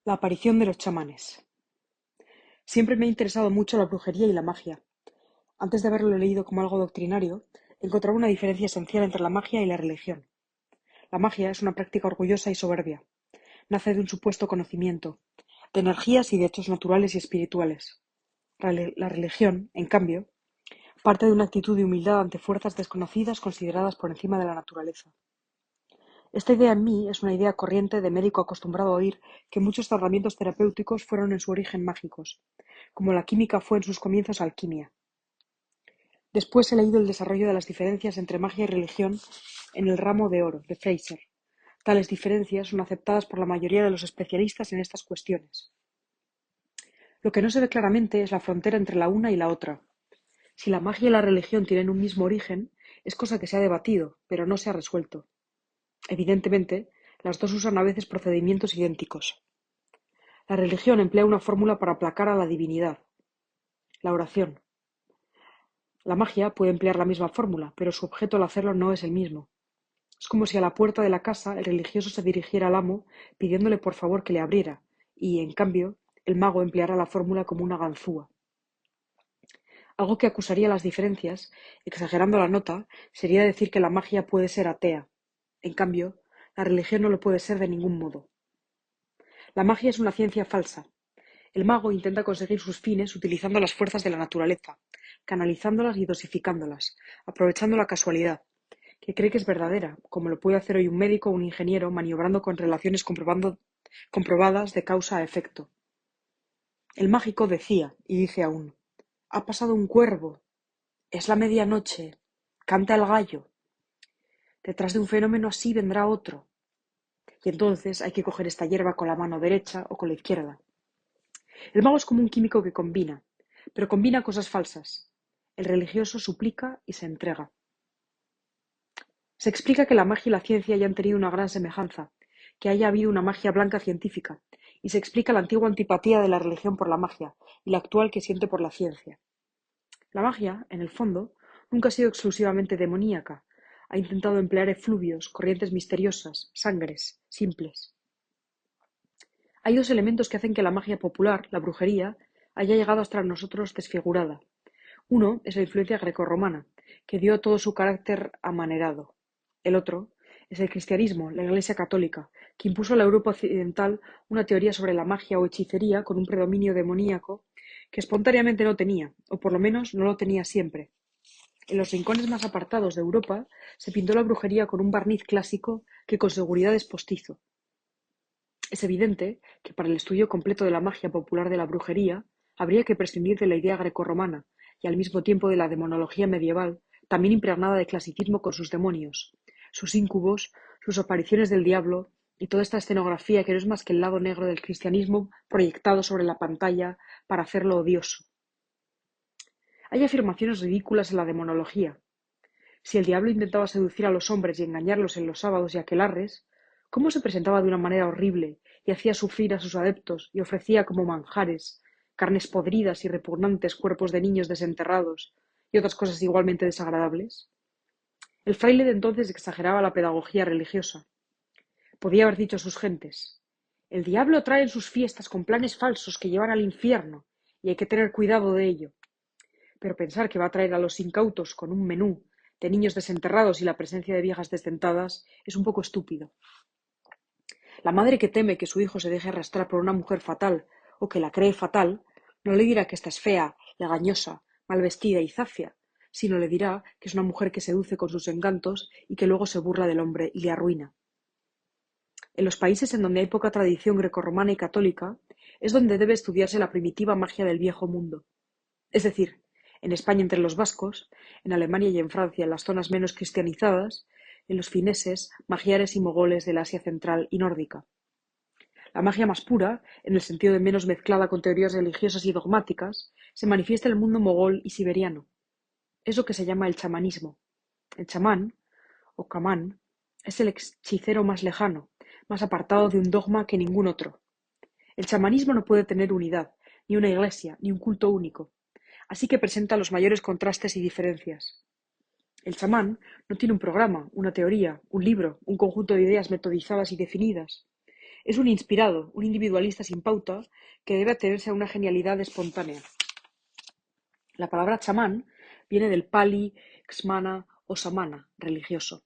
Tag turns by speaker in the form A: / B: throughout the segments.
A: La aparición de los chamanes. Siempre me ha interesado mucho la brujería y la magia. Antes de haberlo leído como algo doctrinario, encontraba una diferencia esencial entre la magia y la religión. La magia es una práctica orgullosa y soberbia. Nace de un supuesto conocimiento, de energías y de hechos naturales y espirituales. La religión, en cambio, parte de una actitud de humildad ante fuerzas desconocidas consideradas por encima de la naturaleza. Esta idea en mí es una idea corriente de médico acostumbrado a oír que muchos tratamientos terapéuticos fueron en su origen mágicos, como la química fue en sus comienzos alquimia. Después he leído el desarrollo de las diferencias entre magia y religión en El ramo de oro, de Fraser. Tales diferencias son aceptadas por la mayoría de los especialistas en estas cuestiones. Lo que no se ve claramente es la frontera entre la una y la otra. Si la magia y la religión tienen un mismo origen, es cosa que se ha debatido, pero no se ha resuelto. Evidentemente, las dos usan a veces procedimientos idénticos. La religión emplea una fórmula para aplacar a la divinidad, la oración. La magia puede emplear la misma fórmula, pero su objeto al hacerlo no es el mismo. Es como si a la puerta de la casa el religioso se dirigiera al amo pidiéndole por favor que le abriera, y, en cambio, el mago empleara la fórmula como una ganzúa. Algo que acusaría las diferencias, exagerando la nota, sería decir que la magia puede ser atea. En cambio, la religión no lo puede ser de ningún modo. La magia es una ciencia falsa. El mago intenta conseguir sus fines utilizando las fuerzas de la naturaleza, canalizándolas y dosificándolas, aprovechando la casualidad, que cree que es verdadera, como lo puede hacer hoy un médico o un ingeniero maniobrando con relaciones comprobadas de causa a efecto. El mágico decía, y dice aún, ha pasado un cuervo, es la medianoche, canta el gallo. Detrás de un fenómeno así vendrá otro, y entonces hay que coger esta hierba con la mano derecha o con la izquierda. El mago es como un químico que combina, pero combina cosas falsas. El religioso suplica y se entrega. Se explica que la magia y la ciencia hayan tenido una gran semejanza, que haya habido una magia blanca científica, y se explica la antigua antipatía de la religión por la magia y la actual que siente por la ciencia. La magia, en el fondo, nunca ha sido exclusivamente demoníaca. Ha intentado emplear efluvios, corrientes misteriosas, sangres, simples. Hay dos elementos que hacen que la magia popular, la brujería, haya llegado hasta nosotros desfigurada. Uno es la influencia grecorromana, que dio todo su carácter amanerado. El otro es el cristianismo, la Iglesia católica, que impuso a la Europa occidental una teoría sobre la magia o hechicería con un predominio demoníaco que espontáneamente no tenía, o por lo menos no lo tenía siempre. En los rincones más apartados de Europa se pintó la brujería con un barniz clásico que con seguridad es postizo. Es evidente que para el estudio completo de la magia popular de la brujería habría que prescindir de la idea grecorromana y al mismo tiempo de la demonología medieval, también impregnada de clasicismo con sus demonios, sus íncubos, sus apariciones del diablo y toda esta escenografía que no es más que el lado negro del cristianismo proyectado sobre la pantalla para hacerlo odioso. Hay afirmaciones ridículas en la demonología. Si el diablo intentaba seducir a los hombres y engañarlos en los sábados y aquelarres, ¿cómo se presentaba de una manera horrible y hacía sufrir a sus adeptos y ofrecía como manjares carnes podridas y repugnantes cuerpos de niños desenterrados y otras cosas igualmente desagradables? El fraile de entonces exageraba la pedagogía religiosa. Podía haber dicho a sus gentes: el diablo trae en sus fiestas con planes falsos que llevan al infierno y hay que tener cuidado de ello. Pero pensar que va a traer a los incautos con un menú de niños desenterrados y la presencia de viejas desdentadas es un poco estúpido. La madre que teme que su hijo se deje arrastrar por una mujer fatal o que la cree fatal, no le dirá que ésta es fea, legañosa, mal vestida y zafia, sino le dirá que es una mujer que seduce con sus encantos y que luego se burla del hombre y le arruina. En los países en donde hay poca tradición grecorromana y católica es donde debe estudiarse la primitiva magia del viejo mundo. Es decir, en España entre los vascos, en Alemania y en Francia en las zonas menos cristianizadas, en los fineses, magiares y mogoles del Asia central y nórdica. La magia más pura, en el sentido de menos mezclada con teorías religiosas y dogmáticas, se manifiesta en el mundo mogol y siberiano. Es lo que se llama el chamanismo. El chamán, o camán, es el hechicero más lejano, más apartado de un dogma que ningún otro. El chamanismo no puede tener unidad, ni una iglesia, ni un culto único. Así que presenta los mayores contrastes y diferencias. El chamán no tiene un programa, una teoría, un libro, un conjunto de ideas metodizadas y definidas. Es un inspirado, un individualista sin pauta que debe atenerse a una genialidad espontánea. La palabra chamán viene del pali, xmana o samana, religioso.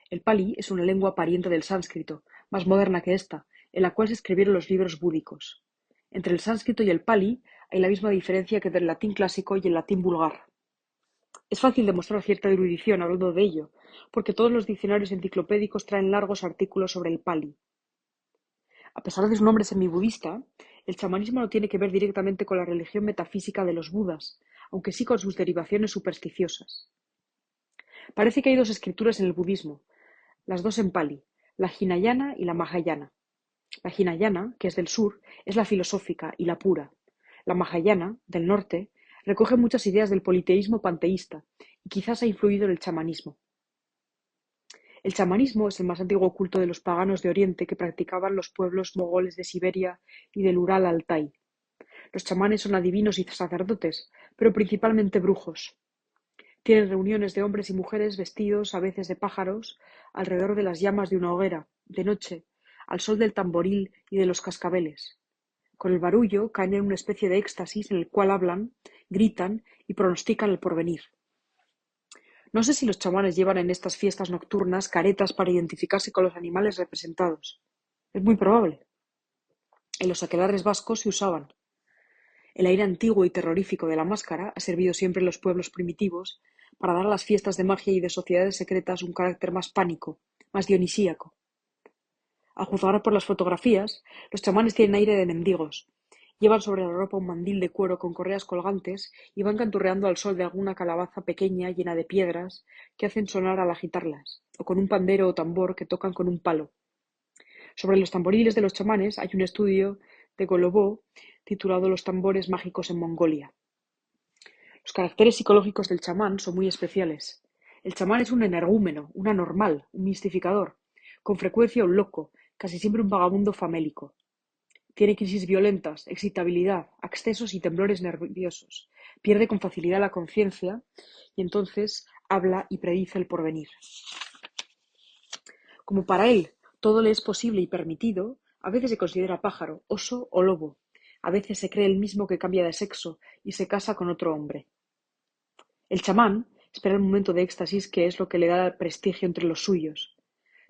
A: El pali es una lengua pariente del sánscrito, más moderna que esta, en la cual se escribieron los libros búdicos. Entre el sánscrito y el pali hay la misma diferencia que del latín clásico y el latín vulgar. Es fácil demostrar cierta erudición hablando de ello, porque todos los diccionarios enciclopédicos traen largos artículos sobre el pali. A pesar de su nombre semibudista, el chamanismo no tiene que ver directamente con la religión metafísica de los Budas, aunque sí con sus derivaciones supersticiosas. Parece que hay dos escrituras en el budismo, las dos en pali, la Hinayana y la Mahayana. La Hinayana, que es del sur, es la filosófica y la pura. La Mahayana, del norte, recoge muchas ideas del politeísmo panteísta y quizás ha influido en el chamanismo. El chamanismo es el más antiguo culto de los paganos de Oriente que practicaban los pueblos mogoles de Siberia y del Ural Altai. Los chamanes son adivinos y sacerdotes, pero principalmente brujos. Tienen reuniones de hombres y mujeres vestidos a veces de pájaros alrededor de las llamas de una hoguera, de noche, al sol del tamboril y de los cascabeles. Con el barullo caen en una especie de éxtasis en el cual hablan, gritan y pronostican el porvenir. No sé si los chamanes llevan en estas fiestas nocturnas caretas para identificarse con los animales representados. Es muy probable. En los aquelarres vascos se usaban. El aire antiguo y terrorífico de la máscara ha servido siempre en los pueblos primitivos para dar a las fiestas de magia y de sociedades secretas un carácter más pánico, más dionisíaco. A juzgar por las fotografías, los chamanes tienen aire de mendigos. Llevan sobre la ropa un mandil de cuero con correas colgantes y van canturreando al sol de alguna calabaza pequeña llena de piedras que hacen sonar al agitarlas, o con un pandero o tambor que tocan con un palo. Sobre los tamboriles de los chamanes hay un estudio de Golobó titulado Los tambores mágicos en Mongolia. Los caracteres psicológicos del chamán son muy especiales. El chamán es un energúmeno, un anormal, un mistificador, con frecuencia un loco, casi siempre un vagabundo famélico. Tiene crisis violentas, excitabilidad, accesos y temblores nerviosos. Pierde con facilidad la conciencia y entonces habla y predice el porvenir. Como para él todo le es posible y permitido, a veces se considera pájaro, oso o lobo. A veces se cree él mismo que cambia de sexo y se casa con otro hombre. El chamán espera el momento de éxtasis que es lo que le da prestigio entre los suyos.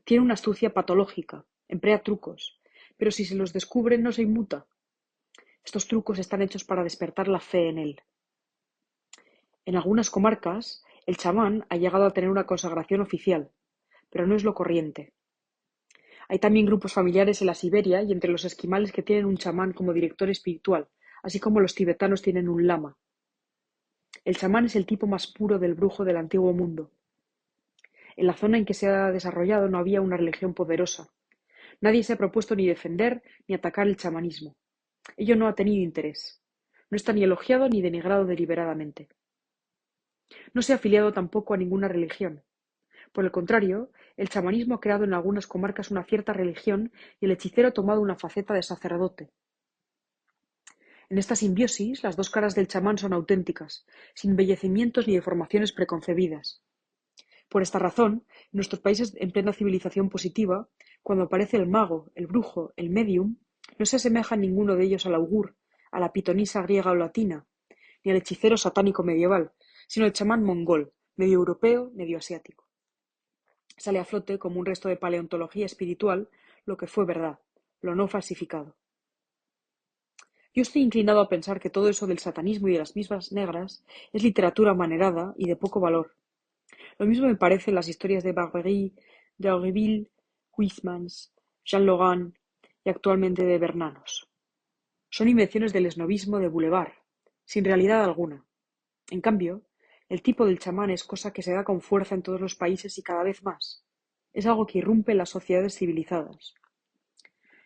A: Tiene una astucia patológica, emplea trucos, pero si se los descubre no se inmuta. Estos trucos están hechos para despertar la fe en él. En algunas comarcas, el chamán ha llegado a tener una consagración oficial, pero no es lo corriente. Hay también grupos familiares en la Siberia y entre los esquimales que tienen un chamán como director espiritual, así como los tibetanos tienen un lama. El chamán es el tipo más puro del brujo del antiguo mundo. En la zona en que se ha desarrollado no había una religión poderosa. Nadie se ha propuesto ni defender ni atacar el chamanismo. Ello no ha tenido interés. No está ni elogiado ni denigrado deliberadamente. No se ha afiliado tampoco a ninguna religión. Por el contrario, el chamanismo ha creado en algunas comarcas una cierta religión y el hechicero ha tomado una faceta de sacerdote. En esta simbiosis, las dos caras del chamán son auténticas, sin embellecimientos ni deformaciones preconcebidas. Por esta razón, en nuestros países en plena civilización positiva, cuando aparece el mago, el brujo, el medium, no se asemeja ninguno de ellos al augur, a la pitonisa griega o latina, ni al hechicero satánico medieval, sino el chamán mongol, medio europeo, medio asiático. Sale a flote como un resto de paleontología espiritual lo que fue verdad, lo no falsificado. Yo estoy inclinado a pensar que todo eso del satanismo y de las mismas negras es literatura manerada y de poco valor. Lo mismo me parecen las historias de Barbery, de Aureville, Huysmans, Jean Logan y actualmente de Bernanos. Son invenciones del esnovismo de Boulevard, sin realidad alguna. En cambio, el tipo del chamán es cosa que se da con fuerza en todos los países y cada vez más. Es algo que irrumpe en las sociedades civilizadas.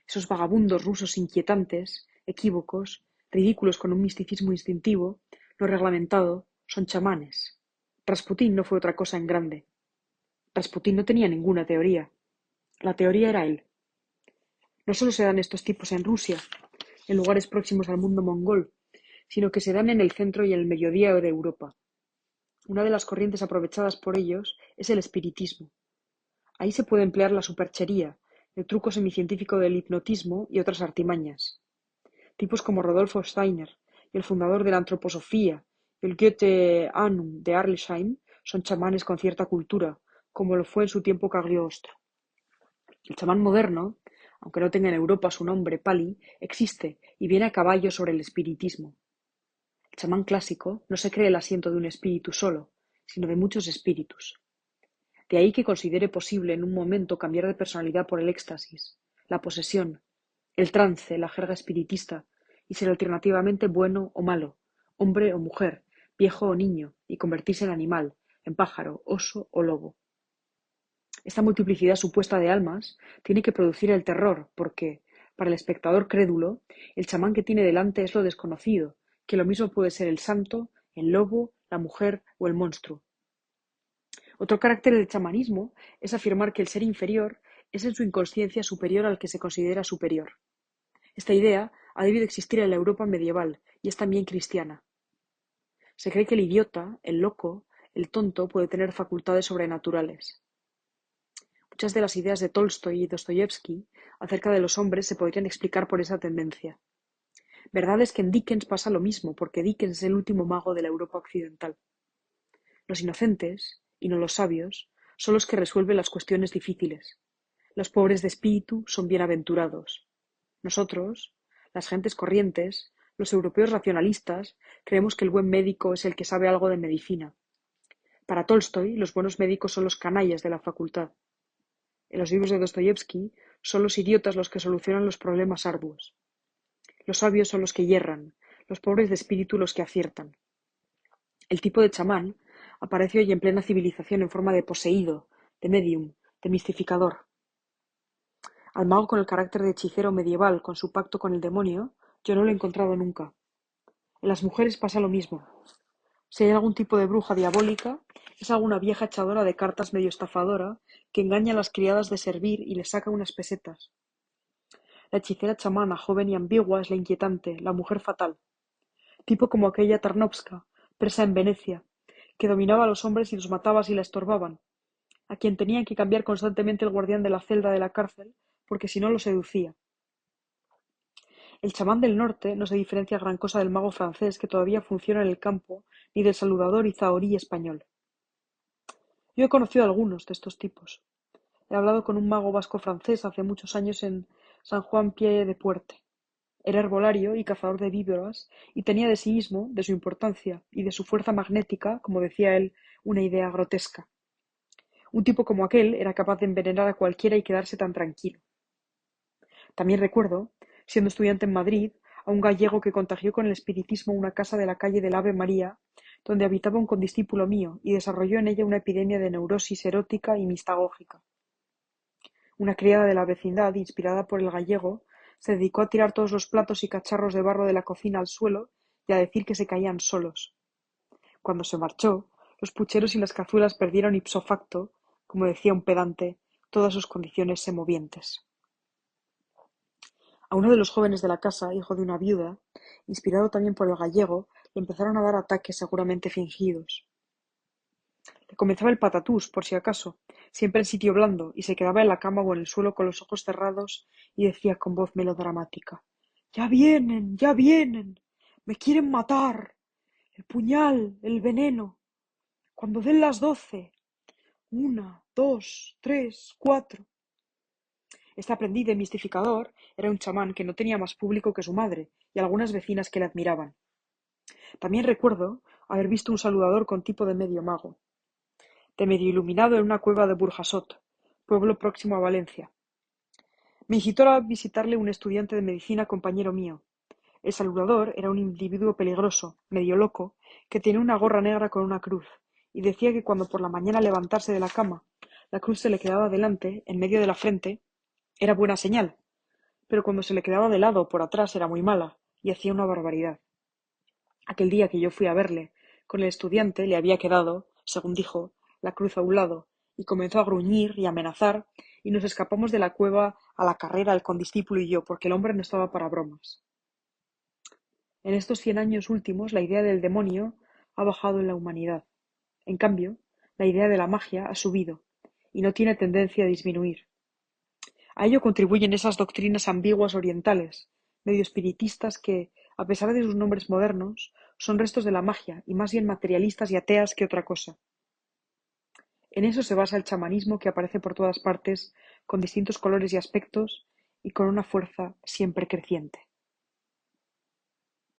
A: Esos vagabundos rusos inquietantes, equívocos, ridículos con un misticismo instintivo, no reglamentado, son chamanes. Rasputín no fue otra cosa en grande. Rasputín no tenía ninguna teoría. La teoría era él. No solo se dan estos tipos en Rusia, en lugares próximos al mundo mongol, sino que se dan en el centro y en el mediodía de Europa. Una de las corrientes aprovechadas por ellos es el espiritismo. Ahí se puede emplear la superchería, el truco semicientífico del hipnotismo y otras artimañas. Tipos como Rodolfo Steiner y el fundador de la antroposofía y el Goethe-Annum de Arlesheim son chamanes con cierta cultura, como lo fue en su tiempo Cagliostro. El chamán moderno, aunque no tenga en Europa su nombre Pali, existe y viene a caballo sobre el espiritismo. El chamán clásico no se cree el asiento de un espíritu solo, sino de muchos espíritus. De ahí que considere posible en un momento cambiar de personalidad por el éxtasis, la posesión, el trance, la jerga espiritista, y ser alternativamente bueno o malo, hombre o mujer, viejo o niño, y convertirse en animal, en pájaro, oso o lobo. Esta multiplicidad supuesta de almas tiene que producir el terror, porque, para el espectador crédulo, el chamán que tiene delante es lo desconocido, que lo mismo puede ser el santo, el lobo, la mujer o el monstruo. Otro carácter del chamanismo es afirmar que el ser inferior es en su inconsciencia superior al que se considera superior. Esta idea ha debido existir en la Europa medieval y es también cristiana. Se cree que el idiota, el loco, el tonto puede tener facultades sobrenaturales. Muchas de las ideas de Tolstoy y Dostoyevsky acerca de los hombres se podrían explicar por esa tendencia. Verdad es que en Dickens pasa lo mismo, porque Dickens es el último mago de la Europa occidental. Los inocentes, y no los sabios, son los que resuelven las cuestiones difíciles. Los pobres de espíritu son bienaventurados. Nosotros, las gentes corrientes, los europeos racionalistas, creemos que el buen médico es el que sabe algo de medicina. Para Tolstoy, los buenos médicos son los canallas de la facultad. En los libros de Dostoyevsky, son los idiotas los que solucionan los problemas arduos. Los sabios son los que yerran, los pobres de espíritu los que aciertan. El tipo de chamán aparece hoy en plena civilización en forma de poseído, de medium, de mistificador. Al mago con el carácter de hechicero medieval con su pacto con el demonio, yo no lo he encontrado nunca. En las mujeres pasa lo mismo. Si hay algún tipo de bruja diabólica, es alguna vieja echadora de cartas medio estafadora que engaña a las criadas de servir y les saca unas pesetas. La hechicera chamana, joven y ambigua, es la inquietante, la mujer fatal. Tipo como aquella Tarnowska, presa en Venecia, que dominaba a los hombres y los mataba si la estorbaban, a quien tenían que cambiar constantemente el guardián de la celda de la cárcel, porque si no lo seducía. El chamán del norte no se diferencia gran cosa del mago francés que todavía funciona en el campo, ni del saludador y zahorí español. Yo he conocido a algunos de estos tipos. He hablado con un mago vasco-francés hace muchos años en San Juan Pie de Puerte. Era herbolario y cazador de víboras, y tenía de sí mismo, de su importancia y de su fuerza magnética, como decía él, una idea grotesca. Un tipo como aquel era capaz de envenenar a cualquiera y quedarse tan tranquilo. También recuerdo, siendo estudiante en Madrid, a un gallego que contagió con el espiritismo una casa de la calle del Ave María, donde habitaba un condiscípulo mío, y desarrolló en ella una epidemia de neurosis erótica y mistagógica. Una criada de la vecindad, inspirada por el gallego, se dedicó a tirar todos los platos y cacharros de barro de la cocina al suelo y a decir que se caían solos. Cuando se marchó, los pucheros y las cazuelas perdieron ipso facto, como decía un pedante, todas sus condiciones semovientes. A uno de los jóvenes de la casa, hijo de una viuda, inspirado también por el gallego, le empezaron a dar ataques seguramente fingidos. Le comenzaba el patatús, por si acaso, siempre en sitio blando, y se quedaba en la cama o en el suelo con los ojos cerrados y decía con voz melodramática: ¡Ya vienen! ¡Ya vienen! ¡Me quieren matar! ¡El puñal! ¡El veneno! ¡Cuando den las 12! 1, 2, 3, 4. Este aprendiz de mistificador era un chamán que no tenía más público que su madre y algunas vecinas que le admiraban. También recuerdo haber visto un saludador con tipo de medio mago, de medio iluminado en una cueva de Burjasot, pueblo próximo a Valencia. Me incitó a visitarle un estudiante de medicina compañero mío. El saludador era un individuo peligroso, medio loco, que tenía una gorra negra con una cruz, y decía que cuando por la mañana levantarse de la cama, la cruz se le quedaba delante, en medio de la frente, era buena señal, pero cuando se le quedaba de lado o por atrás era muy mala, y hacía una barbaridad. Aquel día que yo fui a verle, con el estudiante le había quedado, según dijo, la cruz a un lado, y comenzó a gruñir y amenazar, y nos escapamos de la cueva a la carrera el condiscípulo y yo, porque el hombre no estaba para bromas. En estos 100 años últimos la idea del demonio ha bajado en la humanidad. En cambio, la idea de la magia ha subido, y no tiene tendencia a disminuir. A ello contribuyen esas doctrinas ambiguas orientales, medio espiritistas que, a pesar de sus nombres modernos, son restos de la magia y más bien materialistas y ateas que otra cosa. En eso se basa el chamanismo que aparece por todas partes, con distintos colores y aspectos, y con una fuerza siempre creciente.